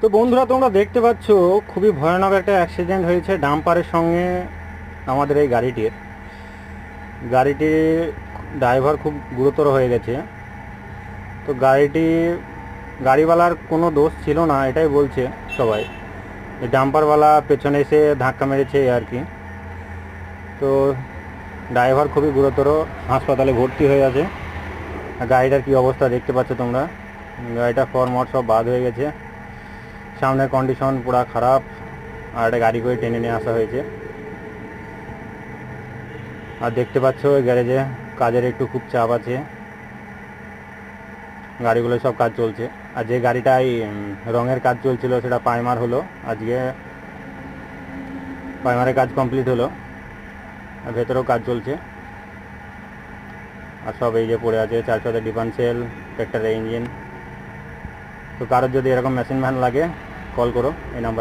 তো বন্ধুরা, তোমরা দেখতে পাচ্ছ খুবই ভয়ানক একটা অ্যাক্সিডেন্ট হয়েছে ডাম্পারের সঙ্গে আমাদের এই গাড়িটির ড্রাইভার খুব গুরুতর হয়ে গেছে। তো গাড়িওয়ালার কোনো দোষ ছিল না, এটাই বলছে সবাই। ডাম্পারওয়ালা পেছনে এসে ধাক্কা মেরেছে আর কি। তো ড্রাইভার খুবই গুরুতর, হাসপাতালে ভর্তি হয়ে আছে। গাড়িটার কি অবস্থা দেখতে পাচ্ছ তোমরা। গাড়িটা ফরমট সব বাদ হয়ে গেছে, সামনের কন্ডিশন পুরা খারাপ। আর একটা গাড়ি করে টেনে নিয়ে আসা হয়েছে। আর দেখতে পাচ্ছ ওই গ্যারেজে কাজের একটু খুব চাপ আছে, গাড়িগুলো সব কাজ চলছে। আর যে গাড়িটায় রঙের কাজ চলছিল সেটা প্রাইমার হলো আজকে, প্রাইমারের কাজ কমপ্লিট হলো। আর ভেতরেও কাজ চলছে। আর সব এই যে পড়ে আছে 400 ডিফেন্সেল ট্র্যাক্টরের ইঞ্জিন। তো কারোর যদি এরকম মেশিন ভ্যান লাগে কল করো এই নাম্বার।